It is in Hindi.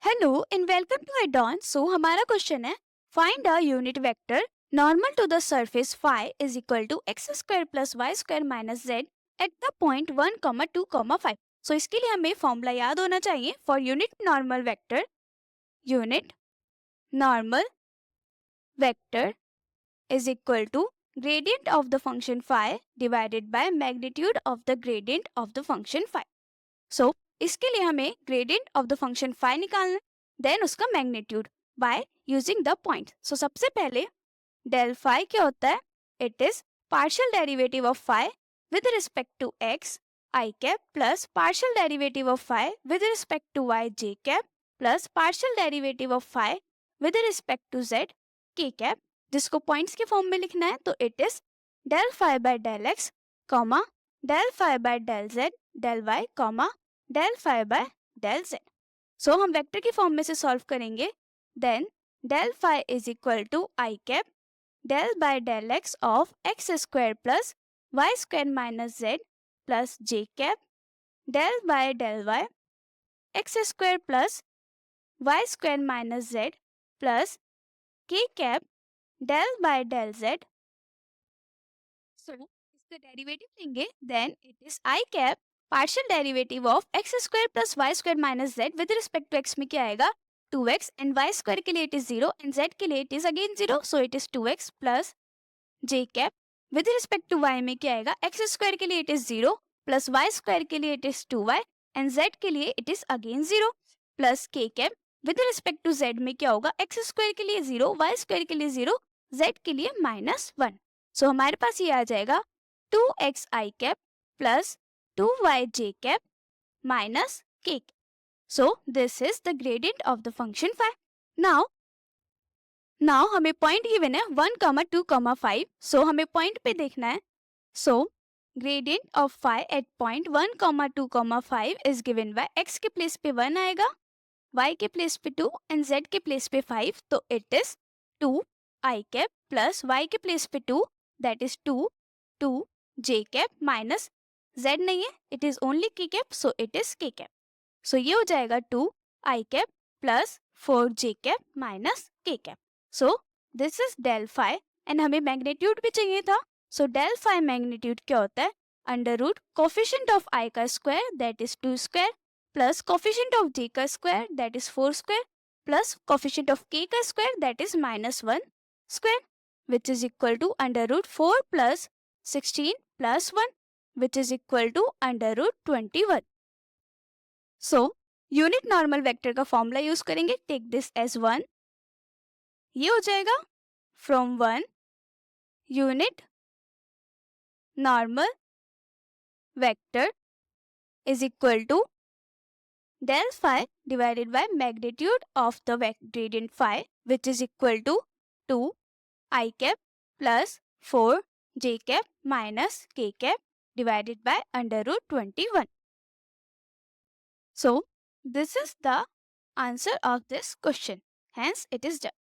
हेलो एंड वेलकम टू एडॉन। सो हमारा क्वेश्चन है find a unit vector normal to the surface phi is equal to x square plus y square minus z at the point 1, 2, 5। So इसके लिए हमें फॉर्मूला याद होना चाहिए for unit normal vector. Unit normal vector is equal to gradient of the function phi divided by magnitude of the gradient of the function phi. So इसके लिए हमें gradient of the function phi निकालना देन उसका magnitude by using the point. So सबसे पहले del phi क्या होता है? It is partial derivative of phi with respect to x I cap plus partial derivative of phi with respect to y j cap plus partial derivative of phi with respect to z k cap, जिसको पॉइंट्स के फॉर्म में लिखना है तो it is del phi by del x comma del phi by del z del y comma del phi by del z. So हम वेक्टर की फॉर्म में से सॉल्व करेंगे। Then del phi is equal to i cap del by del x of x square plus y square minus z plus j cap del by del y x square plus y square minus z plus k cap del by del z. So इसका डेरिवेटिव लेंगे then it is i cap partial derivative of x square plus y square minus z with respect to x में क्या आएगा 2x एंड y स्क्वायर के लिए इट इज 0 एंड z के लिए it is again 0, so it is 2x plus j cap with respect to y में क्या आएगा x स्क्वायर के लिए it is 0 plus y square के लिए it is 2y and z के लिए it is again 0 plus k cap with respect to z में क्या होगा x स्क्वायर के लिए 0 y स्क्वायर के लिए 0 z के लिए -1। सो हमारे पास ये आ जाएगा 2x i cap plus 2y j cap minus k। So this is the gradient of the function phi. Now हमें पॉइंट गिवन है 1, 2, 5। सो हमें पॉइंट पे देखना है। So gradient of phi at point 1, 2, 5 is given by x के प्लेस पे 1 आएगा, y के प्लेस पे 2 एंड z के प्लेस पे 5, तो it is 2 i cap plus y के प्लेस पे 2 that is 2 j cap minus z नहीं है it is only k cap, so it is k cap. So ये हो जाएगा 2 i cap plus 4 j cap minus k cap. So this is del phi and हमें मैग्नीट्यूड भी चाहिए था। सो डेल फाई मैग्नीट्यूड क्या होता है under root coefficient of i का square that is 2 square plus coefficient of j का square that is 4 square plus coefficient of k का square that is -1 square, which is equal to under root 4 plus 16 plus 1, which is equal to under root 21. So unit normal vector का फॉर्मूला यूज करेंगे। टेक दिस एज 1, ये हो जाएगा from 1 unit normal vector is equal to del phi divided by magnitude of the gradient phi, which is equal to 2 I cap plus 4 j cap minus k cap divided by under root 21. So this is the answer of this question. Hence it is done.